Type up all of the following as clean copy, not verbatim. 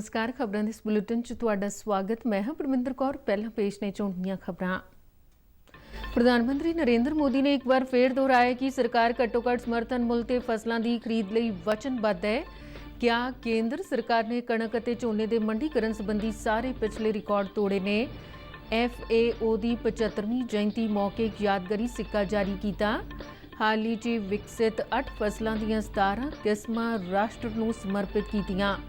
नमस्कार। खबरां इस बुलेटिन च तुहाडा स्वागत। मैं हां परमिंदर कौर। पहला पेश ने चोण दीआं खबरां। प्रधानमंत्री नरेंद्र मोदी ने एक बार फिर दोहराया कि सरकार घट्टो घट्ट समर्थन मुल ते फसलों की खरीद लई वचनबद्ध है। क्या केंद्र सरकार ने कणक अते झोने के मंडीकरण संबंधी सारे पिछले रिकॉर्ड तोड़े ने। FAO की 75वीं जयंती मौके एक यादगारी सिक्का जारी किया। हाल ही च विकसित 8 फसलों दीआं 17 किस्मां राष्ट्र नूं समर्पित कीतियां।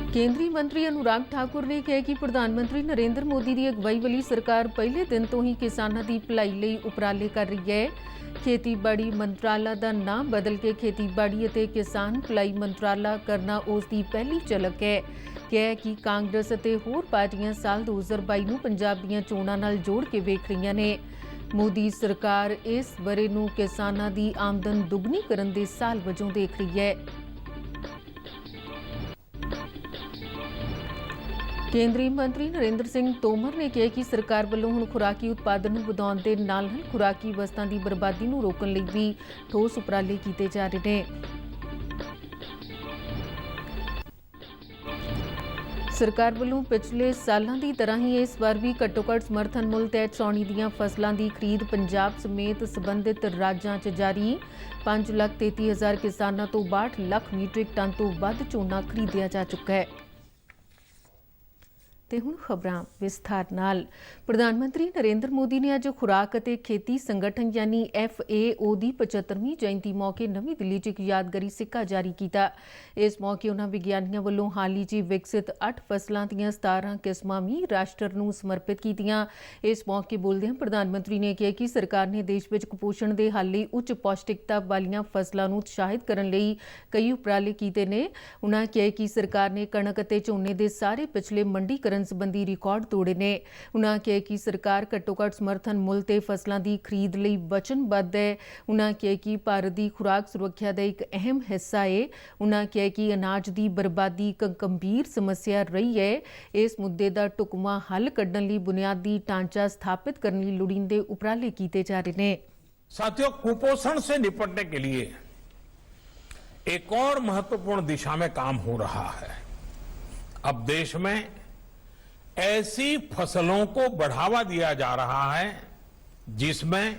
केंद्रीय मंत्री अनुराग ठाकुर ने कहा कि प्रधानमंत्री नरेंद्र मोदी की अगवाई वाली सरकार पहले दिन तो ही किसानों की भलाई लई उपराले कर रही है। खेतीबाड़ी मंत्राला का नाम बदल के खेतीबाड़ी अते किसान भलाई मंत्राला करना उसकी पहली झलक है। कहा कि कांग्रेस अते होर पार्टियां साल 2022 नूं पंजाब दीआं चोणां नाल जोड़ के वेख रहीआं ने। मोदी सरकार इस बरे नूं किसानां दी आमदन दुगनी करन दे साल वजों देख रही है। केंद्रीय मंत्री नरेंद्र सिंह तोमर ने कहा कि सरकार वालों हुण खुराकी उत्पादन नूं वधाउण दे नाल-नाल खुराकी वस्तां दी बर्बादी नूं रोकण लई भी ठोस उपराले कीते जा रहे हैं। सरकार वालों पिछले सालों की तरह ही इस बार भी घट्टो घट्ट समर्थन मुल तहत सौनी दीआं फसलों की खरीद पंजाब समेत संबंधित राज्यों च जारी। 5,33,000 किसानों तो 62 लाख मीट्रिक टन तो वध झोना खरीदिया जा चुका है। ते हुण खबरां विस्तार नाल। प्रधानमंत्री नरेंद्र मोदी ने अज खुराक अते खेती संगठन यानी FAO की 75वीं जयंती मौके नवीं दिल्ली च एक यादगारी सिक्का जारी किया। इस मौके उन्होंने विग्यानियों वालों हाल ही च विकसित 8 फसलों दीआं 17 किस्मां भी राष्ट्र नूं समर्पित कीतियां। इस मौके बोलदे प्रधानमंत्री ने कहा कि सरकार ने देश में कुपोषण के हल लई उच्च पौष्टिकता वालियां फसलों नूं उत्साहित करने लई कई उपराले कीते ने। उन्होंने कहा कि सरकार ने कणक अते झोने के सारे पिछले मंडीकरण संबंधी रिकॉर्ड तोड़े ने। उन्होंने कहा कि सरकार घट्टो घट्ट समर्थन मुल ते फसलों की खरीद लई वचनबद्ध है। उन्होंने कहा कि भारत की खुराक सुरक्षा का एक अहम हिस्सा है। उन्होंने कहा कि अनाज की बर्बादी एक गंभीर समस्या रही है। इस मुद्दे का ढुकवां हल कढण लई बुनियादी ढांचा स्थापित करने लई लोड़ींदे उपराले कीते जा रहे हैं। साथियों, कुपोषण से निपटने के लिए एक और महत्वपूर्ण दिशा में काम हो रहा है। अब देश में ऐसी फसलों को बढ़ावा दिया जा रहा है जिसमें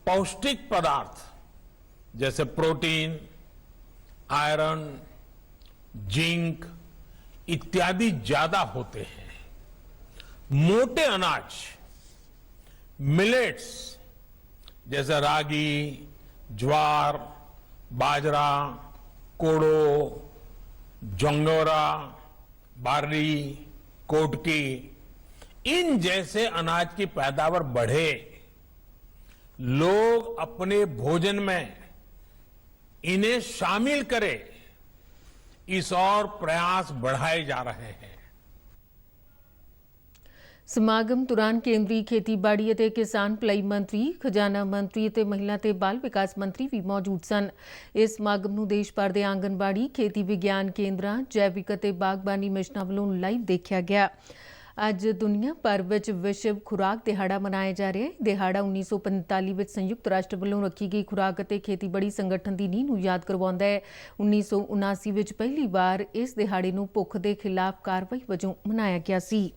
पौष्टिक पदार्थ जैसे प्रोटीन, आयरन, जिंक इत्यादि ज्यादा होते हैं। मोटे अनाज, मिलेट्स जैसे रागी, ज्वार, बाजरा, कोडो, जोंगोरा, बार्ली, कोटकी, इन जैसे अनाज की पैदावार बढ़े, लोग अपने भोजन में इन्हें शामिल करें, इस और प्रयास बढ़ाए जा रहे हैं। समागम दौरान केंद्रीय खेतीबाड़ी अते किसान भलाई मंत्री, खजाना मंत्री अते महिला ते बाल विकास मंत्री भी मौजूद सन। इस समागम नूं देश भर दे आंगनबाड़ी, खेती विग्यान केंद्रां, जैविक अते बागबानी मिशनां वालों लाइव देखा गया। अज दुनिया भर विच विश्व खुराक दिहाड़ा मनाया जा रहा है। दिहाड़ा 1945 विच संयुक्त राष्ट्र वालों रखी गई खुराक अते खेतीबाड़ी संगठन की नींह नूं याद करवाउंदा है। 1979 विच पहली बार इस दिहाड़े नूं भुख दे खिलाफ कार्रवाई वजों मनाया गया सी।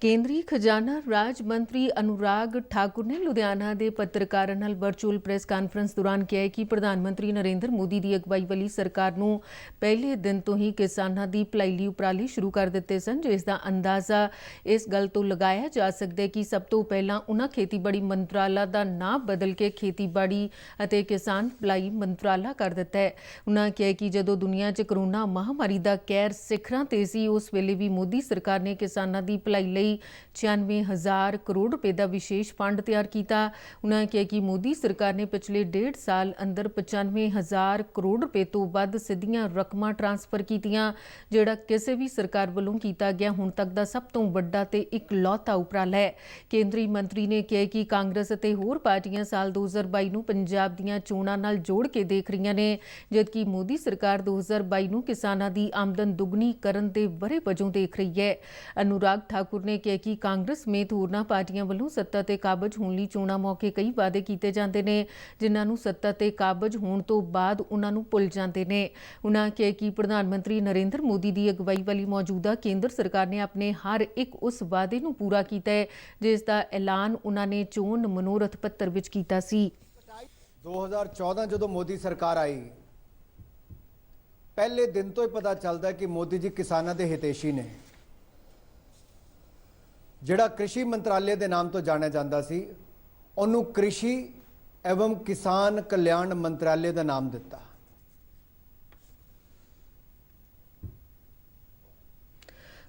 केंद्रीय खजाना राज मंत्री अनुराग ठाकुर ने लुधियाना के पत्रकारों नाल वर्चुअल प्रेस कानफ्रेंस दौरान कहा कि प्रधानमंत्री नरेंद्र मोदी की अगवाई वाली सरकार नूं पहले दिन तो ही किसानों की भलाई लई उपराले शुरू कर दिते सन, जिसका अंदाजा इस गल तो लगाया जा सकता है कि सब तो पहला उन्हां खेतीबाड़ी मंत्राला का नाम बदल के खेतीबाड़ी अते किसान भलाई मंत्राला कर दिता है। उन्होंने कहा कि जदों दुनिया च कोरोना महामारी का कहर सिखरां ते सी, उस वेले भी मोदी सरकार ने किसानों की भलाई लई 96,000 करोड़ रुपए का विशेष फंड तैयार किया। उन्होंने कहा कि मोदी सरकार ने पिछले 1.5 साल अंदर 95,000 करोड़ रुपए तो वध सीधियां रकमां ट्रांसफर कीतियां, जिहड़ा किसी भी सरकार वालों किया गया हुण तक का सब तो वड्डा ते इकलौता उपराला है। केंद्रीय मंत्री ने कहा कि कांग्रेस अते होर पार्टियां साल 2022 नूं पंजाब दीआं चोणां नाल जोड़ के देख रहीआं ने, जबकि मोदी सरकार 2022 नूं किसानां दी आमदन दुगनी करन दे वरे वजों देख रही है। अनुराग ठाकुर ने ਕਿਹਾ ਕਿ ਕਾਂਗਰਸ ਸਮੇਤ ਹੋਰਨਾਂ ਪਾਰਟੀਆਂ ਵੱਲੋਂ ਸੱਤਾ ਤੇ ਕਾਬਜ ਹੋਣ ਲਈ ਚੋਣਾਂ ਮੌਕੇ ਕਈ ਵਾਅਦੇ ਕੀਤੇ ਜਾਂਦੇ ਨੇ, ਜਿਨ੍ਹਾਂ ਨੂੰ ਸੱਤਾ ਤੇ ਕਾਬਜ ਹੋਣ ਤੋਂ ਬਾਅਦ ਉਹਨਾਂ ਨੂੰ ਭੁੱਲ ਜਾਂਦੇ ਨੇ। ਉਹਨਾਂ ਕਿਹਾ ਕਿ ਪ੍ਰਧਾਨ ਮੰਤਰੀ ਨਰਿੰਦਰ ਮੋਦੀ ਦੀ ਅਗਵਾਈ ਵਾਲੀ ਮੌਜੂਦਾ ਕੇਂਦਰ ਸਰਕਾਰ ਨੇ ਆਪਣੇ ਹਰ ਇੱਕ ਉਸ ਵਾਅਦੇ ਨੂੰ ਪੂਰਾ ਕੀਤਾ ਹੈ, ਜਿਸ ਦਾ ਐਲਾਨ ਉਹਨਾਂ ਨੇ ਚੋਣ ਮਨੋਰਥ ਪੱਤਰ ਵਿੱਚ ਕੀਤਾ ਸੀ। 2014 ਜਦੋਂ ਮੋਦੀ ਸਰਕਾਰ ਆਈ, ਪਹਿਲੇ ਦਿਨ ਤੋਂ ਹੀ ਪਤਾ ਚੱਲਦਾ ਕਿ ਮੋਦੀ ਜੀ ਕਿਸਾਨਾਂ ਦੇ ਹਿਤੈਸ਼ੀ ਨੇ। ਜਿਹੜਾ ਕ੍ਰਿਸ਼ੀ ਮੰਤਰਾਲੇ ਦੇ ਨਾਮ ਤੋਂ ਜਾਣਿਆ ਜਾਂਦਾ ਸੀ, ਉਹਨੂੰ ਕ੍ਰਿਸ਼ੀ एवं किसान कल्याण मंत्रालय का नाम दिता।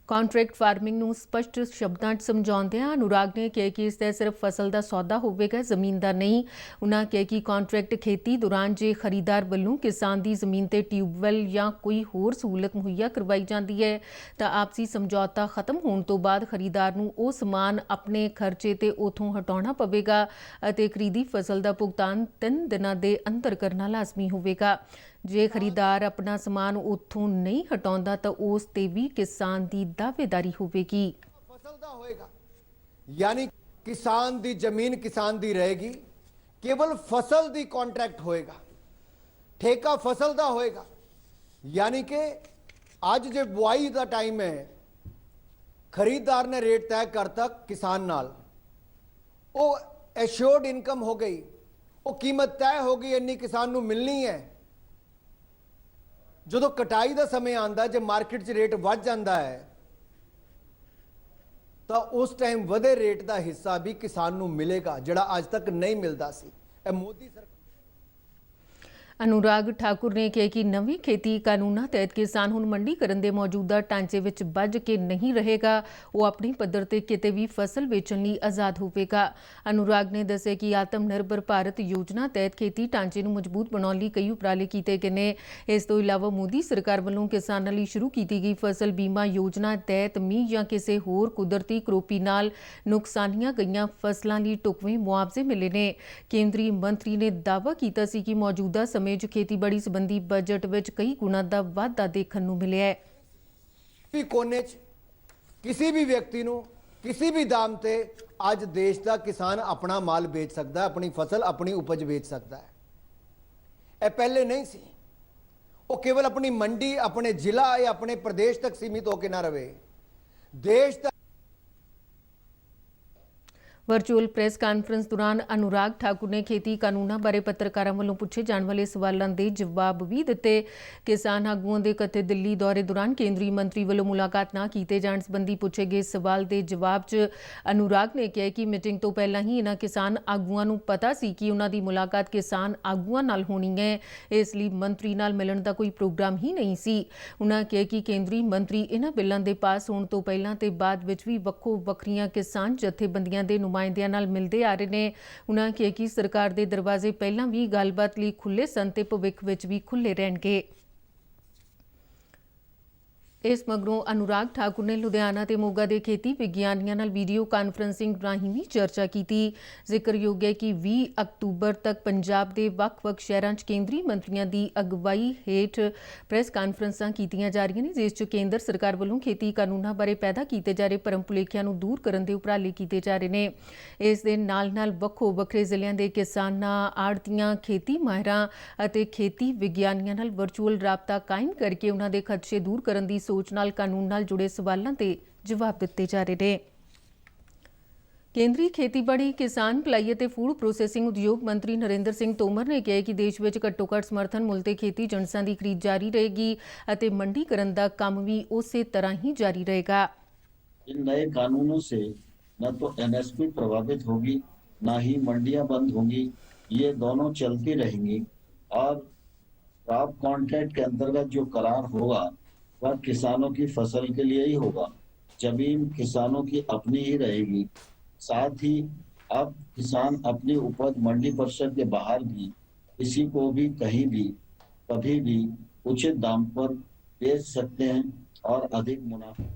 कॉन्ट्रैक्ट फार्मिंग ਨੂੰ ਸਪਸ਼ਟ ਸ਼ਬਦਾਂ 'ਚ ਸਮਝਾਉਂਦਿਆਂ ਅਨੁਰਾਗ ਨੇ ਕਿਹਾ ਕਿ ਇਸ ਦਾ ਸਿਰਫ ਫਸਲ ਦਾ ਸੌਦਾ ਹੋਵੇਗਾ, ਜ਼ਮੀਨ ਦਾ ਨਹੀਂ। ਉਹਨਾਂ ਕਿਹਾ ਕਿ ਕॉन्ट्रैक्ट ਖੇਤੀ ਦੌਰਾਨ ਜੇ ਖਰੀਦਾਰ ਵੱਲੋਂ ਕਿਸਾਨ ਦੀ ਜ਼ਮੀਨ ਤੇ ਟਿਊਬਵੈੱਲ ਜਾਂ ਕੋਈ ਹੋਰ ਸਹੂਲਤ ਮੁਹੱਈਆ ਕਰਵਾਈ ਜਾਂਦੀ ਹੈ ਤਾਂ ਆਪਸੀ ਸਮਝੌਤਾ ਖਤਮ ਹੋਣ ਤੋਂ ਬਾਅਦ ਖਰੀਦਾਰ ਨੂੰ ਉਹ ਸਮਾਨ ਆਪਣੇ ਖਰਚੇ ਤੇ ਉਥੋਂ ਹਟਾਉਣਾ ਪਵੇਗਾ ਅਤੇ ਖਰੀਦੀ ਫਸਲ ਦਾ ਭੁਗਤਾਨ 3 ਦਿਨਾਂ ਦੇ ਅੰਦਰ ਕਰਨਾ ਲਾਜ਼ਮੀ ਹੋਵੇਗਾ। ਜੇ ਖਰੀਦਾਰ ਆਪਣਾ ਸਮਾਨ ਉੱਥੋਂ ਨਹੀਂ ਹਟਾਉਂਦਾ ਤਾਂ ਉਸ ਤੇ ਵੀ ਕਿਸਾਨ ਦੀ ਦਾਅਵੇਦਾਰੀ ਹੋਵੇਗੀ। फसल ਦਾ ਹੋਏਗਾ, यानी किसान दी जमीन किसान दी रहेगी, केवल फसल दी कॉन्ट्रैक्ट होएगा, ठेका फसल दा होएगा। यानी कि आज जो बुआई का टाइम है, खरीदार ने रेट तय करता किसान नाल, वो एश्योर्ड इनकम हो गई, वो कीमत तय हो गई, इन्नी किसान नूं मिलनी है। ਜਦੋਂ ਕਟਾਈ ਦਾ ਸਮੇਂ ਆਂਦਾ, ਜੇ ਮਾਰਕੀਟ 'ਚ ਰੇਟ ਵੱਧ ਜਾਂਦਾ ਹੈ ਤਾਂ ਉਸ ਟਾਈਮ ਵਧੇ ਰੇਟ ਦਾ ਹਿੱਸਾ ਵੀ ਕਿਸਾਨ ਨੂੰ ਮਿਲੇਗਾ, ਜਿਹੜਾ ਅੱਜ ਤੱਕ ਨਹੀਂ ਮਿਲਦਾ ਸੀ। ਇਹ ਮੋਦੀ ਸਰਕਾਰ। ਅਨੁਰਾਗ ਠਾਕੁਰ ਨੇ ਕਿਹਾ ਕਿ ਨਵੇਂ ਖੇਤੀ ਕਾਨੂੰਨਾਂ ਤਹਿਤ ਕਿਸਾਨ ਹੁਣ ਮੰਡੀਕਰਨ ਦੇ ਮੌਜੂਦਾ ਢਾਂਚੇ ਵਿੱਚ ਬੱਝ ਕੇ ਨਹੀਂ ਰਹੇਗਾ, ਉਹ ਆਪਣੀ ਪੱਧਰ ਤੇ ਕਿਤੇ ਵੀ ਫਸਲ ਵੇਚਣ ਲਈ ਆਜ਼ਾਦ ਹੋਵੇਗਾ। ਅਨੁਰਾਗ ਨੇ ਦੱਸਿਆ ਕਿ ਆਤਮ ਨਿਰਭਰ ਭਾਰਤ ਯੋਜਨਾ ਤਹਿਤ ਖੇਤੀ ਢਾਂਚੇ ਨੂੰ ਮਜ਼ਬੂਤ ਬਣਾਉਣ ਲਈ ਕਈ ਉਪਰਾਲੇ ਕੀਤੇ ਗਏ ਨੇ। ਇਸ ਤੋਂ ਇਲਾਵਾ ਮੋਦੀ ਸਰਕਾਰ ਵੱਲੋਂ ਕਿਸਾਨਾਂ ਲਈ ਸ਼ੁਰੂ ਕੀਤੀ ਗਈ ਫਸਲ ਬੀਮਾ ਯੋਜਨਾ ਤਹਿਤ ਮੀਂਹ ਜਾਂ ਕਿਸੇ ਹੋਰ ਕੁਦਰਤੀ ਕਰੋਪੀ ਨਾਲ ਨੁਕਸਾਨੀਆਂ ਗਈਆਂ ਫਸਲਾਂ ਲਈ ਢੁਕਵੇਂ ਮੁਆਵਜ਼ੇ ਮਿਲੇ ਨੇ। ਕੇਂਦਰੀ ਮੰਤਰੀ ਨੇ ਦਾਅਵਾ ਕੀਤਾ ਸੀ ਕਿ ਮੌਜੂਦਾ ਸਮੇਂ 'ਚ ਖੇਤੀਬਾੜੀ ਸੰਬੰਧੀ ਬਜਟ ਵਿੱਚ ਕਈ ਗੁਣਾ ਦਾ ਵਾਧਾ ਦੇਖਣ ਨੂੰ ਮਿਲਿਆ ਹੈ। ਵੀ ਕੋਨੇ 'ਚ ਕਿਸੇ ਵੀ ਵਿਅਕਤੀ ਨੂੰ ਕਿਸੇ ਵੀ ਦਾਮ ਤੇ ਅੱਜ ਦੇਸ਼ ਦਾ ਕਿਸਾਨ ਆਪਣਾ ਮਾਲ ਵੇਚ ਸਕਦਾ ਹੈ, ਆਪਣੀ ਫਸਲ ਆਪਣੀ ਉਪਜ ਵੇਚ ਸਕਦਾ ਹੈ। ਇਹ ਪਹਿਲੇ ਨਹੀਂ ਸੀ। ਉਹ ਕੇਵਲ ਆਪਣੀ ਮੰਡੀ, ਆਪਣੇ ਜ਼ਿਲ੍ਹਾ ਜਾਂ ਆਪਣੇ ਪ੍ਰਦੇਸ਼ ਤੱਕ ਸੀਮਿਤ ਹੋ ਕੇ ਨਾ ਰਹੇ, ਦੇਸ਼ ਦਾ। ਵਰਚੁਅਲ ਪ੍ਰੈਸ ਕਾਨਫਰੰਸ ਦੌਰਾਨ ਅਨੁਰਾਗ ਠਾਕੁਰ ਨੇ ਖੇਤੀ ਕਾਨੂੰਨਾਂ ਬਾਰੇ ਪੱਤਰਕਾਰਾਂ ਵੱਲੋਂ ਪੁੱਛੇ ਜਾਣ ਵਾਲੇ ਸਵਾਲਾਂ ਦੇ ਜਵਾਬ ਵੀ ਦਿੱਤੇ। ਕਿਸਾਨ ਆਗੂਆਂ ਦੇ ਕਥੇ ਦਿੱਲੀ ਦੌਰੇ ਦੌਰਾਨ ਕੇਂਦਰੀ ਮੰਤਰੀ ਵੱਲੋਂ ਮੁਲਾਕਾਤ ਨਾ ਕੀਤੇ ਜਾਣ ਸੰਬੰਧੀ ਪੁੱਛੇ ਗਏ ਸਵਾਲ ਦੇ ਜਵਾਬ 'ਚ ਅਨੁਰਾਗ ਨੇ ਕਿਹਾ ਕਿ ਮੀਟਿੰਗ ਤੋਂ ਪਹਿਲਾਂ ਹੀ ਇਹਨਾਂ ਕਿਸਾਨ ਆਗੂਆਂ ਨੂੰ ਪਤਾ ਸੀ ਕਿ ਉਹਨਾਂ ਦੀ ਮੁਲਾਕਾਤ ਕਿਸਾਨ ਆਗੂਆਂ ਨਾਲ ਹੋਣੀ ਹੈ, ਇਸ ਲਈ ਮੰਤਰੀ ਨਾਲ ਮਿਲਣ ਦਾ ਕੋਈ ਪ੍ਰੋਗਰਾਮ ਹੀ ਨਹੀਂ ਸੀ। ਉਹਨਾਂ ਕਿਹਾ ਕਿ ਕੇਂਦਰੀ ਮੰਤਰੀ ਇਹਨਾਂ ਬਿੱਲਾਂ ਦੇ ਪਾਸ ਹੋਣ ਤੋਂ ਪਹਿਲਾਂ ਤੇ ਬਾਅਦ ਵਿੱਚ ਵੀ ਵੱਖੋ ਵੱਖਰੀਆਂ ਕਿਸਾਨ ਜਥੇਬੰਦੀਆਂ ਦੇ ਨੁਮਾਇੰਦਿਆਂ ਨਾਲ ਮਿਲਦੇ ਆ ਰਹੇ ਨੇ। ਉਹਨਾਂ ਕਿਹਾ ਕਿ ਸਰਕਾਰ ਦੇ ਦਰਵਾਜ਼ੇ ਪਹਿਲਾਂ ਵੀ ਗੱਲਬਾਤ ਲਈ ਖੁੱਲੇ ਸਨ ਤੇ ਭਵਿੱਖ ਵਿੱਚ ਵੀ ਖੁੱਲੇ ਰਹਿਣਗੇ। ਇਸ ਮਗਰੋਂ ਅਨੁਰਾਗ ਠਾਕੁਰ ਨੇ ਲੁਧਿਆਣਾ ਤੇ ਮੋਗਾ ਦੇ ਖੇਤੀ ਵਿਗਿਆਨੀਆਂ ਨਾਲ ਵੀਡੀਓ ਕਾਨਫਰੰਸਿੰਗ ਰਾਹੀਂ ਵੀ ਚਰਚਾ ਕੀਤੀ। ਜ਼ਿਕਰਯੋਗ ਹੈ ਕਿ 20 ਅਕਤੂਬਰ ਤੱਕ ਪੰਜਾਬ ਦੇ ਵੱਖ-ਵੱਖ ਸ਼ਹਿਰਾਂ 'ਚ ਕੇਂਦਰੀ ਮੰਤਰੀਆਂ ਦੀ ਅਗਵਾਈ ਹੇਠ ਪ੍ਰੈਸ ਕਾਨਫਰੰਸਾਂ ਕੀਤੀਆਂ ਜਾ ਰਹੀਆਂ ਨੇ, ਜਿਸ 'ਚ ਕੇਂਦਰ ਸਰਕਾਰ ਵੱਲੋਂ ਖੇਤੀ ਕਾਨੂੰਨਾਂ ਬਾਰੇ ਪੈਦਾ ਕੀਤੇ ਜਾ ਰਹੇ ਭਰਮ ਭੁਲੇਖਿਆਂ ਨੂੰ ਦੂਰ ਕਰਨ ਦੇ ਉਪਰਾਲੇ ਕੀਤੇ ਜਾ ਰਹੇ ਨੇ। ਇਸ ਦੇ ਨਾਲ-ਨਾਲ ਵੱਖੋ ਵੱਖਰੇ ਜ਼ਿਲ੍ਹਿਆਂ ਦੇ ਕਿਸਾਨਾਂ, ਆੜ੍ਹਤੀਆਂ, ਖੇਤੀ ਮਾਹਿਰਾਂ ਅਤੇ ਖੇਤੀ ਵਿਗਿਆਨੀਆਂ ਨਾਲ ਵਰਚੁਅਲ ਰਾਬਤਾ ਕਾਇਮ ਕਰਕੇ ਉਹਨਾਂ ਦੇ ਖਦਸ਼ੇ ਦੂਰ ਕਰਨ ਦੀ ਸੋਚ ਨਾਲ ਕਾਨੂੰਨ ਨਾਲ ਜੁੜੇ ਸਵਾਲਾਂ ਦੇ ਜਵਾਬ ਦਿੱਤੇ ਜਾ ਰਹੇ ਨੇ। ਕੇਂਦਰੀ ਖੇਤੀਬਾੜੀ, ਕਿਸਾਨ ਭਲਾਈ ਅਤੇ ਫੂਡ ਪ੍ਰੋਸੈਸਿੰਗ ਉਦਯੋਗ ਮੰਤਰੀ ਨਰਿੰਦਰ ਸਿੰਘ ਤੋਮਰ ਨੇ ਕਿਹਾ ਕਿ ਦੇਸ਼ ਵਿੱਚ ਘੱਟੋ-ਘੱਟ ਸਮਰਥਨ ਮੁੱਲ ਤੇ ਖੇਤੀ ਜਿਣਸਾਂ ਦੀ ਖਰੀਦ ਜਾਰੀ ਰਹੇਗੀ ਅਤੇ ਮੰਡੀਕਰਨ ਦਾ ਕੰਮ ਵੀ ਉਸੇ ਤਰ੍ਹਾਂ ਹੀ ਜਾਰੀ ਰਹੇਗਾ। इन नए कानूनों से न तो एमएसपी प्रभावित होगी, न ही मंडियां बंद होंगी, ये दोनों चलती रहेंगी और क्रॉप कॉन्ट्रैक्ट के अंतर्गत जो करार होगा वह किसानों की फसल के लिए ही होगा। जमीन किसानों की अपनी ही रहेगी। साथ ही अब किसान अपनी उपज मंडी परिषद के बाहर भी किसी को भी कहीं भी कभी भी उचित दाम पर बेच सकते हैं और अधिक मुनाफा।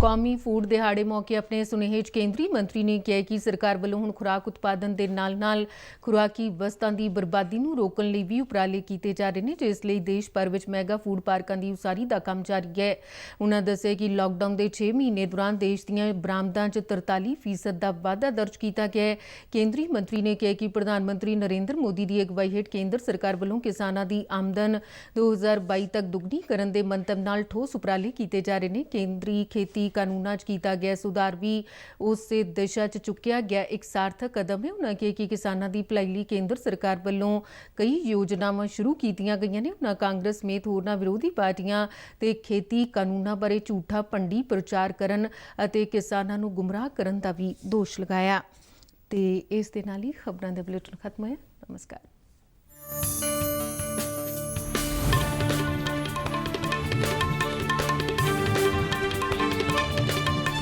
ਕੌਮੀ ਫੂਡ ਦਿਹਾੜੇ ਮੌਕੇ ਆਪਣੇ ਸੁਨੇਹੇ 'ਚ ਕੇਂਦਰੀ ਮੰਤਰੀ ਨੇ ਕਿਹਾ ਕਿ ਸਰਕਾਰ ਵੱਲੋਂ ਹੁਣ ਖੁਰਾਕ ਉਤਪਾਦਨ ਦੇ ਨਾਲ-ਨਾਲ ਖੁਰਾਕੀ ਵਸਤਾਂ ਦੀ ਬਰਬਾਦੀ ਨੂੰ ਰੋਕਣ ਲਈ ਵੀ ਉਪਰਾਲੇ ਕੀਤੇ ਜਾ ਰਹੇ ਨੇ, ਜਿਸ ਲਈ ਦੇਸ਼ ਭਰ ਵਿੱਚ ਮੈਗਾ ਫੂਡ ਪਾਰਕਾਂ ਦੀ ਉਸਾਰੀ ਦਾ ਕੰਮ ਜਾਰੀ ਹੈ। ਉਨ੍ਹਾਂ ਦੱਸਿਆ ਕਿ ਲਾਕਡਾਊਨ ਦੇ 6 ਮਹੀਨੇ ਦੌਰਾਨ ਦੇਸ਼ ਦੀਆਂ ਬਰਾਮਦਾਂ 'ਚ 43% ਦਾ ਵਾਧਾ ਦਰਜ ਕੀਤਾ ਗਿਆ ਹੈ। ਕੇਂਦਰੀ ਮੰਤਰੀ ਨੇ ਕਿਹਾ ਕਿ ਪ੍ਰਧਾਨ ਮੰਤਰੀ ਨਰਿੰਦਰ ਮੋਦੀ ਦੀ ਅਗਵਾਈ ਹੇਠ ਕੇਂਦਰ ਸਰਕਾਰ ਵੱਲੋਂ ਕਿਸਾਨਾਂ ਦੀ ਆਮਦਨ 2022 ਤੱਕ ਦੁੱਗਣੀ ਕਰਨ ਦੇ ਮੰਤਵ ਨਾਲ ਠੋਸ ਉਪਰਾਲੇ ਕੀਤੇ ਜਾ ਰਹੇ ਨੇ। ਕੇਂਦਰੀ ਖੇਤੀ ਕਾਨੂੰਨਾਂ 'ਚ ਕੀਤਾ ਗਿਆ ਸੁਧਾਰ ਵੀ ਉਸੇ ਦਿਸ਼ਾ 'ਚ ਚੁੱਕਿਆ ਗਿਆ ਇੱਕ ਸਾਰਥਕ ਕਦਮ ਹੈ। ਉਨ੍ਹਾਂ ਕਿਹਾ ਕਿ ਕਿਸਾਨਾਂ ਦੀ ਭਲਾਈ ਲਈ ਕੇਂਦਰ ਸਰਕਾਰ ਵੱਲੋਂ ਕਈ ਯੋਜਨਾਵਾਂ ਸ਼ੁਰੂ ਕੀਤੀਆਂ ਗਈਆਂ ਨੇ। ਉਨ੍ਹਾਂ ਕਾਂਗਰਸ ਸਮੇਤ ਹੋਰਨਾਂ ਵਿਰੋਧੀ ਪਾਰਟੀਆਂ ਤੇ ਖੇਤੀ ਕਾਨੂੰਨਾਂ ਬਾਰੇ ਝੂਠਾ ਭੰਡੀ ਪ੍ਰਚਾਰ ਕਰਨ ਅਤੇ ਕਿਸਾਨਾਂ ਨੂੰ ਗੁੰਮਰਾਹ ਕਰਨ ਦਾ ਵੀ ਦੋਸ਼ ਲਗਾਇਆ। ਤੇ ਇਸ ਦੇ ਨਾਲ ਹੀ ਖਬਰਾਂ ਦਾ ਬੁਲੇਟਿਨ ਖਤਮ ਹੋਇਆ। ਨਮਸਕਾਰ।